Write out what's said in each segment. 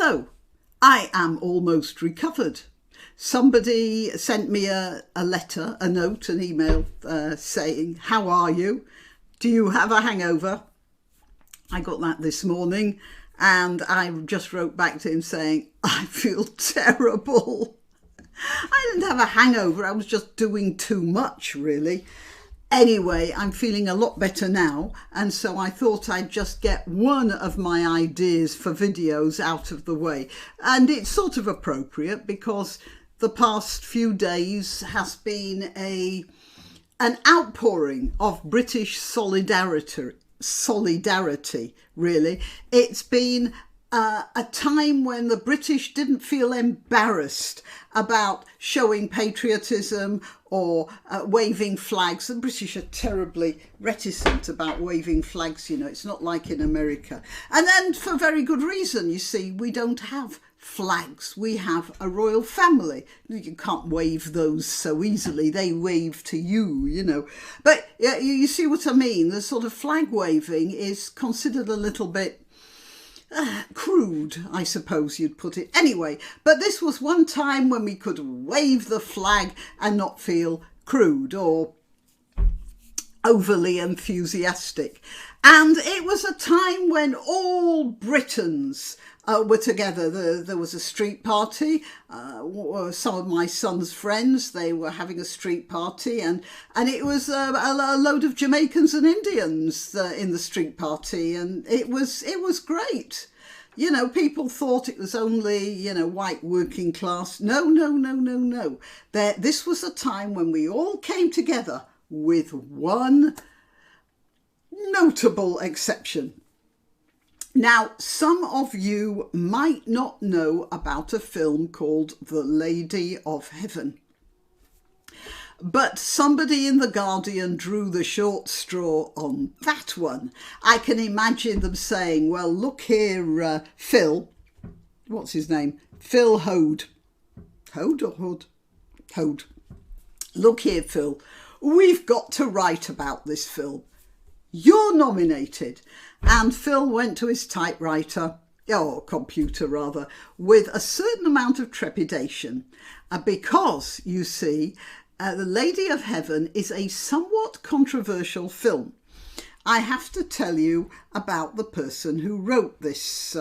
So, I am almost recovered. Somebody sent me a letter, a note, an email saying, how are you? Do you have a hangover? I got that this morning and I just wrote back to him saying, I feel terrible. I didn't have a hangover, I was just doing too much, really. Anyway, I'm feeling a lot better now, and so I thought I'd just get one of my ideas for videos out of the way. And it's sort of appropriate because the past few days has been an outpouring of British solidarity, really. It's been a time when the British didn't feel embarrassed about showing patriotism or waving flags. The British are terribly reticent about waving flags, you know, it's not like in America. And then for very good reason, you see, we don't have flags. We have a royal family. You can't wave those so easily. They wave to you, you know. But you see what I mean? The sort of flag waving is considered a little bit crude, I suppose you'd put it. Anyway, but this was one time when we could wave the flag and not feel crude or overly enthusiastic. And it was a time when all Britons were together. There was a street party. Some of my son's friends, they were having a street party, and it was a load of Jamaicans and Indians in the street party, and it was great. You know, people thought it was only, you know, white working class. No. This was a time when we all came together with one notable exception. Now, some of you might not know about a film called The Lady of Heaven. But somebody in The Guardian drew the short straw on that one. I can imagine them saying, well, look here, Phil. What's his name? Phil Hode. Hode or Hood? Hode. Look here, Phil. We've got to write about this film. You're nominated. And Phil went to his typewriter, or computer rather, with a certain amount of trepidation. Because, you see, The Lady of Heaven is a somewhat controversial film. I have to tell you about the person who wrote this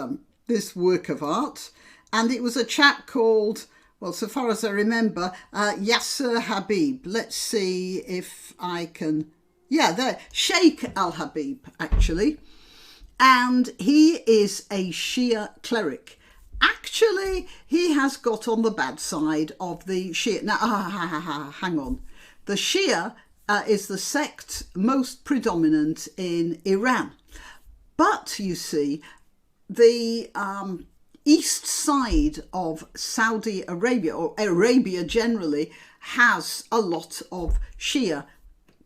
work of art. And it was a chap called, well, so far as I remember, Yasser Habib. Let's see if I can... Yeah, there, Sheikh Al-Habib, actually. And he is a Shia cleric. Actually, he has got on the bad side of the Shia. Now, hang on. The Shia is the sect most predominant in Iran. But, you see, the east side of Saudi Arabia, or Arabia generally, has a lot of Shia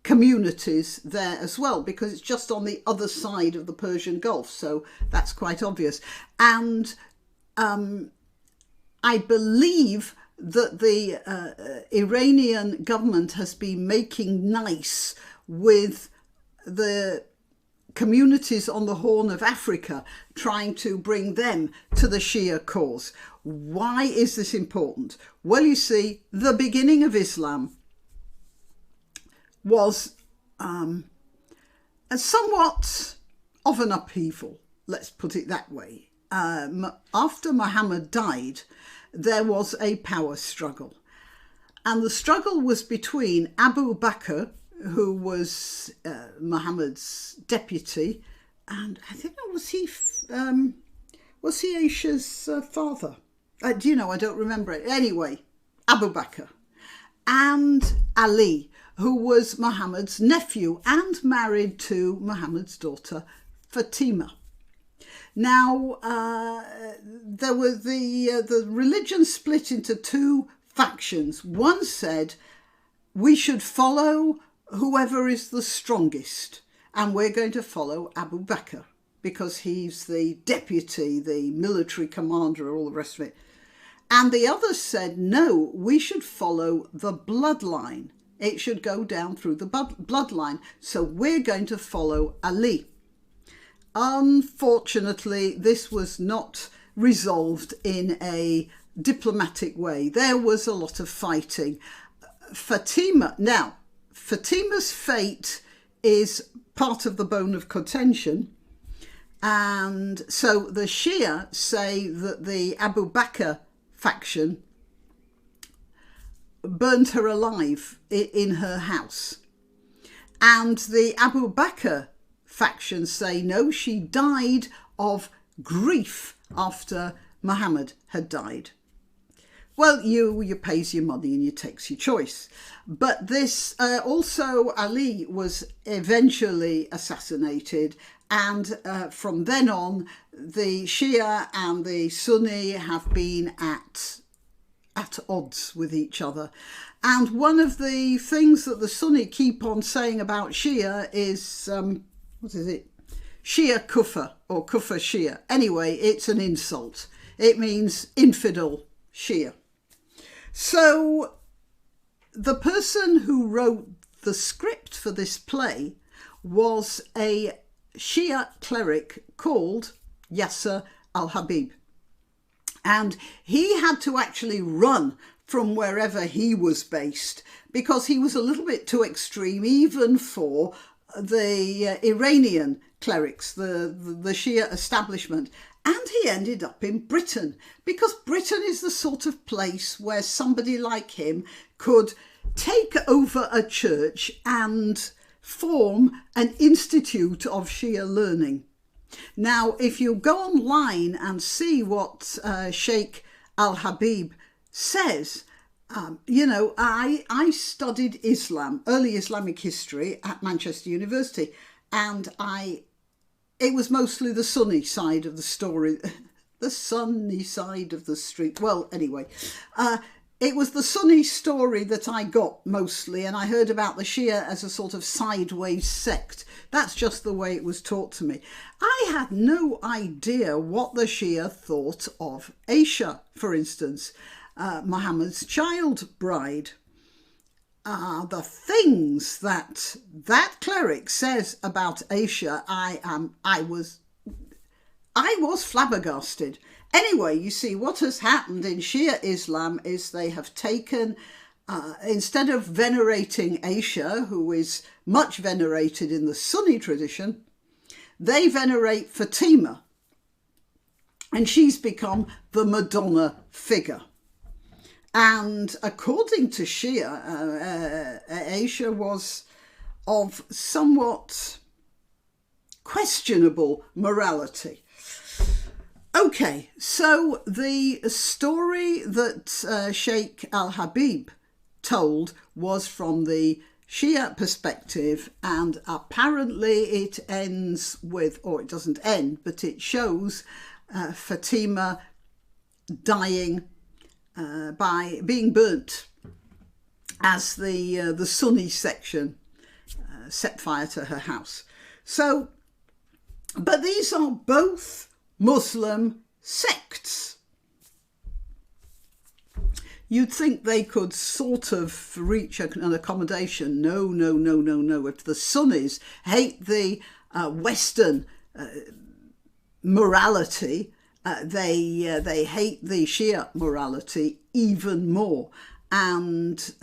communities there as well, because it's just on the other side of the Persian Gulf, so that's quite obvious. And I believe that the Iranian government has been making nice with the communities on the Horn of Africa, trying to bring them to the Shia cause. Why is this important? Well, you see, the beginning of Islam was somewhat of an upheaval, let's put it that way. After Muhammad died, there was a power struggle. And the struggle was between Abu Bakr, who was Muhammad's deputy, and I think was he Aisha's father? Do you know? I don't remember it. Anyway, Abu Bakr and Ali, who was Muhammad's nephew and married to Muhammad's daughter Fatima. Now, there were the religion split into two factions. One said we should follow whoever is the strongest, and we're going to follow Abu Bakr because he's the deputy, the military commander, all the rest of it. And the others said, no, we should follow the bloodline. It should go down through the bloodline. So we're going to follow Ali. Unfortunately, this was not resolved in a diplomatic way. There was a lot of fighting. Fatima's fate is part of the bone of contention. And so the Shia say that the Abu Bakr faction burned her alive in her house. And the Abu Bakr faction say, no, she died of grief after Muhammad had died. Well, you pays your money and you takes your choice. But this also Ali was eventually assassinated, and from then on the Shia and the Sunni have been at odds with each other. And one of the things that the Sunni keep on saying about Shia is what is it? Shia Kufr, or Kufr Shia. Anyway, it's an insult. It means infidel Shia. So the person who wrote the script for this play was a Shia cleric called Yasser al-Habib. And he had to actually run from wherever he was based because he was a little bit too extreme even for the Iranian clerics, the Shia establishment. And he ended up in Britain because Britain is the sort of place where somebody like him could take over a church and form an institute of Shia learning. Now, if you go online and see what Sheikh al-Habib says, I studied Islam, early Islamic history at Manchester University, and it was mostly the Sunni side of the story, the Sunni side of the street. Well, anyway, it was the Sunni story that I got mostly, and I heard about the Shia as a sort of sideways sect. That's just the way it was taught to me. I had no idea what the Shia thought of Aisha, for instance, Muhammad's child bride. The things that cleric says about Aisha, I was flabbergasted. Anyway, you see, what has happened in Shia Islam is they have taken, instead of venerating Aisha, who is much venerated in the Sunni tradition, they venerate Fatima, and she's become the Madonna figure. And according to Shia, Aisha was of somewhat questionable morality. Okay, so the story that Sheikh al-Habib told was from the Shia perspective, and apparently it ends with, or it doesn't end, but it shows Fatima dying by being burnt as the Sunni section set fire to her house. So, but these are both Muslim sects. You'd think they could sort of reach an accommodation. No. If the Sunnis hate the Western morality, they hate the Shia morality even more. And,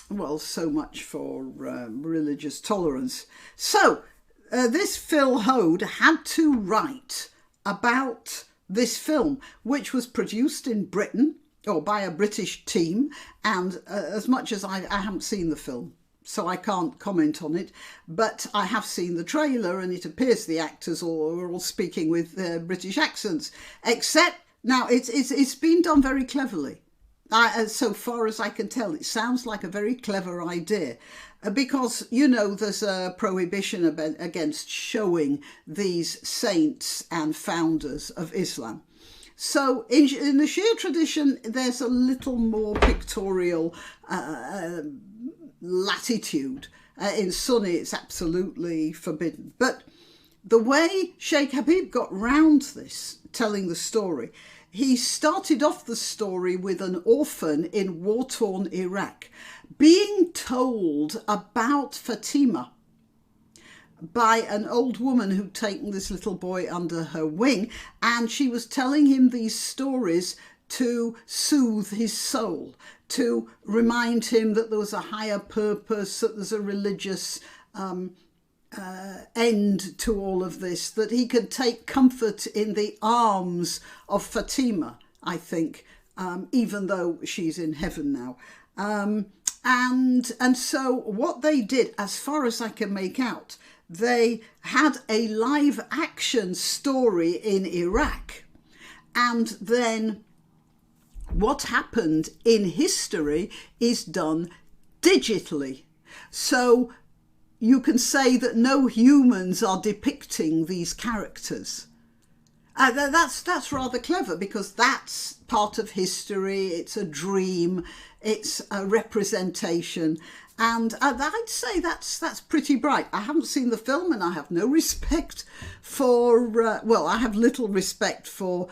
well, so much for religious tolerance. So this Phil Hode had to write about this film, which was produced in Britain, or by a British team, and as much as I haven't seen the film, so I can't comment on it, but I have seen the trailer, and it appears the actors are all speaking with British accents, except now it's been done very cleverly. So far as I can tell, it sounds like a very clever idea, because, you know, there's a prohibition against showing these saints and founders of Islam. So in the Shia tradition, there's a little more pictorial latitude. In Sunni, it's absolutely forbidden. But the way Sheikh Habib got round this, telling the story, he started off the story with an orphan in war-torn Iraq being told about Fatima by an old woman who'd taken this little boy under her wing, and she was telling him these stories to soothe his soul, to remind him that there was a higher purpose, that there's a religious end to all of this, that he could take comfort in the arms of Fatima, I think, even though she's in heaven now. And so what they did, as far as I can make out, they had a live action story in Iraq. And then what happened in history is done digitally. So you can say that no humans are depicting these characters. That's rather clever, because that's part of history. It's a dream. It's a representation. And I'd say that's pretty bright. I haven't seen the film, and I have no respect for, well, I have little respect for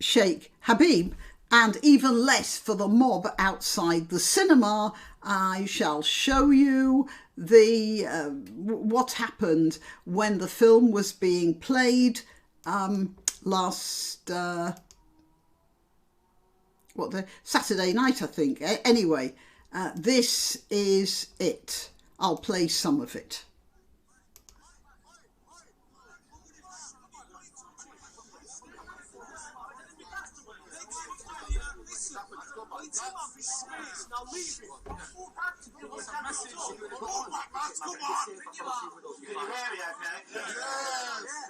Sheikh Habib, and even less for the mob outside the cinema. I shall show you the what happened when the film was being played last Saturday night, I think. Anyway, this is it. I'll play some of it. Now leave it. Come on. Can you hear me okay? Yes.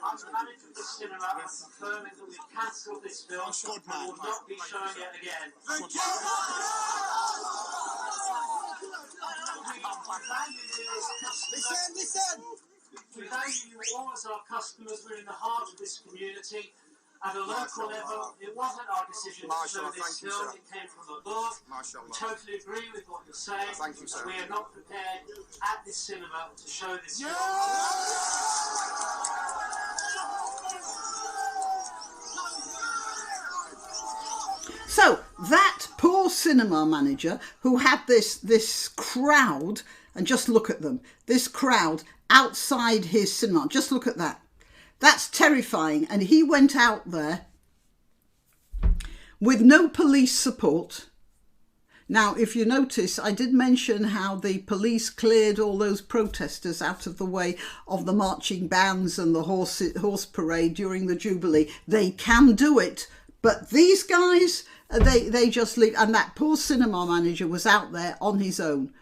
I'm the manager of the cinema. I'm confirming that we've cancelled this film. We will not be showing it again. Thank you. Listen. We value you all as our customers. We're in the heart of this community. At a local level, it wasn't our decision to show this film. It came from the board. We totally agree with what you're saying. Thank you, sir. We are not prepared at this cinema to show this film. So that poor cinema manager who had this crowd, and just look at them, this crowd outside his cinema, just look at that. That's terrifying. And he went out there with no police support. Now, if you notice, I did mention how the police cleared all those protesters out of the way of the marching bands and the horse parade during the Jubilee. They can do it, but these guys, they just leave. And that poor cinema manager was out there on his own.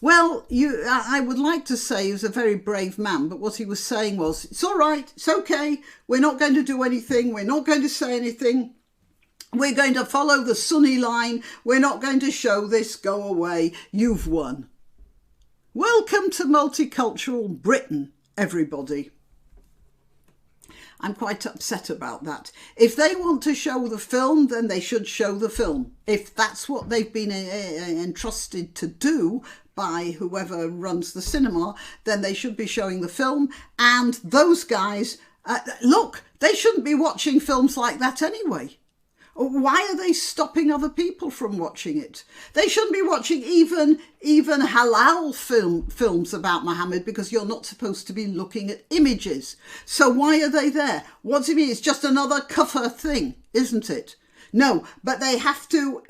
Well, I would like to say he was a very brave man, but what he was saying was, it's all right, it's okay, we're not going to do anything, we're not going to say anything, we're going to follow the Sunni line, we're not going to show this, go away, you've won. Welcome to multicultural Britain, everybody. I'm quite upset about that. If they want to show the film, then they should show the film. If that's what they've been entrusted to do by whoever runs the cinema, then they should be showing the film. And those guys, look, they shouldn't be watching films like that anyway. Why are they stopping other people from watching it? They shouldn't be watching even halal films about Muhammad, because you're not supposed to be looking at images. So why are they there? What do you mean? It's just another kufr thing, isn't it? No, but they have to,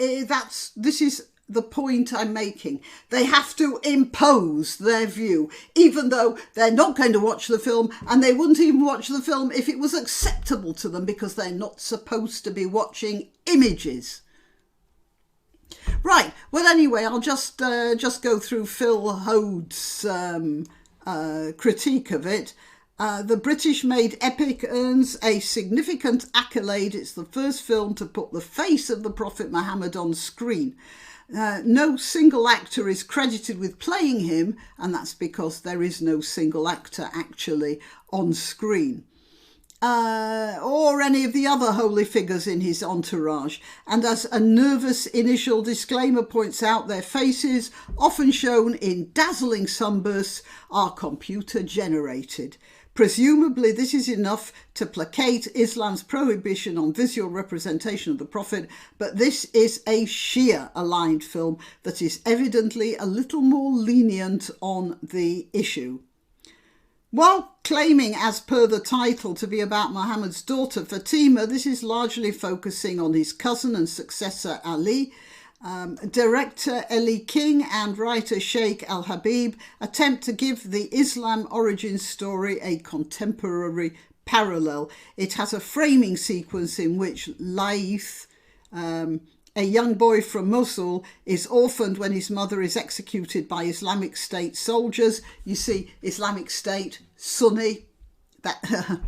this is the point I'm making. They have to impose their view, even though they're not going to watch the film, and they wouldn't even watch the film if it was acceptable to them, because they're not supposed to be watching images. Right, well anyway, I'll just go through Phil Hode's critique of it. The British-made epic earns a significant accolade. It's the first film to put the face of the Prophet Muhammad on screen. No single actor is credited with playing him, and that's because there is no single actor actually on screen. Or any of the other holy figures in his entourage. And as a nervous initial disclaimer points out, their faces, often shown in dazzling sunbursts, are computer generated. Presumably this is enough to placate Islam's prohibition on visual representation of the Prophet, but this is a Shia-aligned film that is evidently a little more lenient on the issue. While claiming, as per the title, to be about Muhammad's daughter Fatima, this is largely focusing on his cousin and successor Ali. Director Eli King and writer Sheikh Al-Habib attempt to give the Islam origin story a contemporary parallel. It has a framing sequence in which Laith, a young boy from Mosul, is orphaned when his mother is executed by Islamic State soldiers. You see, Islamic State, Sunni, that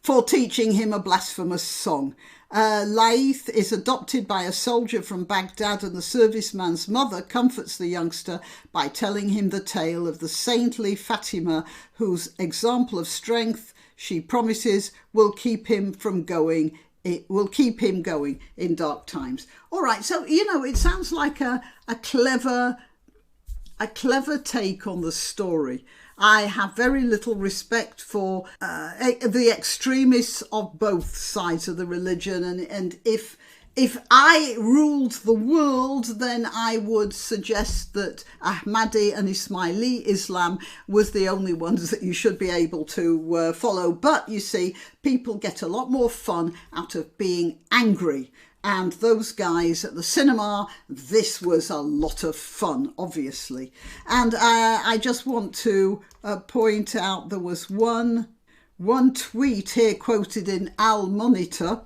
for teaching him a blasphemous song. Laith is adopted by a soldier from Baghdad, and the serviceman's mother comforts the youngster by telling him the tale of the saintly Fatima, whose example of strength, she promises, will keep him going in dark times. All right, so, you know, it sounds like a clever take on the story. I have very little respect for the extremists of both sides of the religion, and if I ruled the world, then I would suggest that Ahmadi and Ismaili Islam was the only ones that you should be able to follow. But you see, people get a lot more fun out of being angry. And those guys at the cinema, this was a lot of fun, obviously. And I just want to point out there was one tweet here quoted in Al Monitor,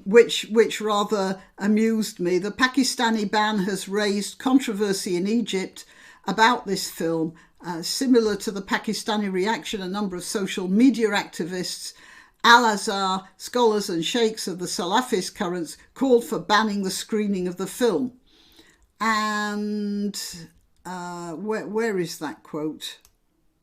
which rather amused me. The Pakistani ban has raised controversy in Egypt about this film. Similar to the Pakistani reaction, a number of social media activists, Al-Azhar scholars and sheikhs of the Salafist currents called for banning the screening of the film. And where is that quote?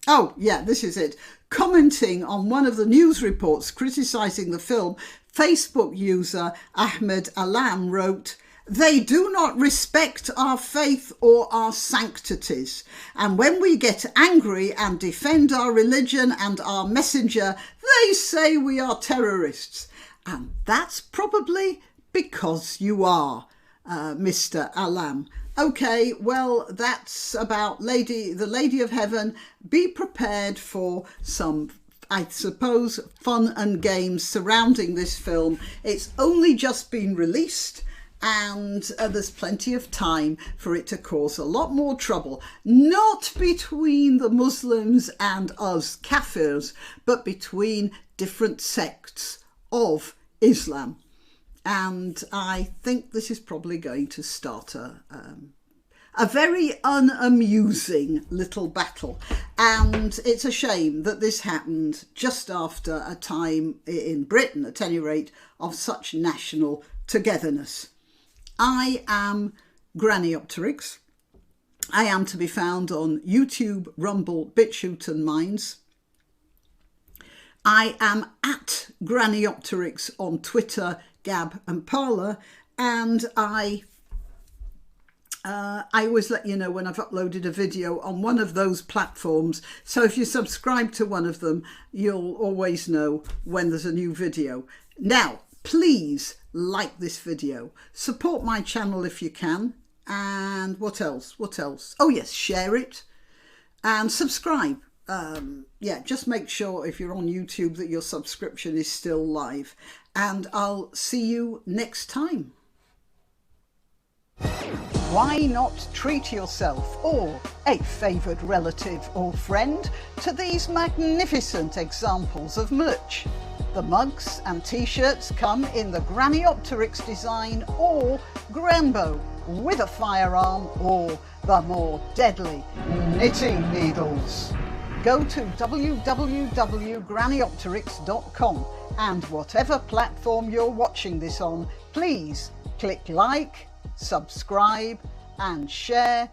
Oh, yeah, this is it. Commenting on one of the news reports criticising the film, Facebook user Ahmed Alam wrote, "They do not respect our faith or our sanctities. And when we get angry and defend our religion and our messenger, they say we are terrorists." And that's probably because you are, Mr. Alam. Okay, well, that's about the Lady of Heaven. Be prepared for some, I suppose, fun and games surrounding this film. It's only just been released, and there's plenty of time for it to cause a lot more trouble, not between the Muslims and us Kafirs, but between different sects of Islam. And I think this is probably going to start a very unamusing little battle. And it's a shame that this happened just after a time in Britain, at any rate, of such national togetherness. I am Granniopteryx. I am to be found on YouTube, Rumble, BitChute and Minds. I am at Granniopteryx on Twitter, Gab and Parler, and I always let you know when I've uploaded a video on one of those platforms. So if you subscribe to one of them, you'll always know when there's a new video. Now, please like this video, support my channel if you can, and what else? Oh yes, share it and subscribe. Yeah, just make sure if you're on YouTube that your subscription is still live, and I'll see you next time. Why not treat yourself or a favoured relative or friend to these magnificent examples of merch? The mugs and t-shirts come in the Granniopteryx design or Granbo with a firearm or the more deadly knitting needles. Go to www.granniopteryx.com, and whatever platform you're watching this on, please click like, subscribe and share.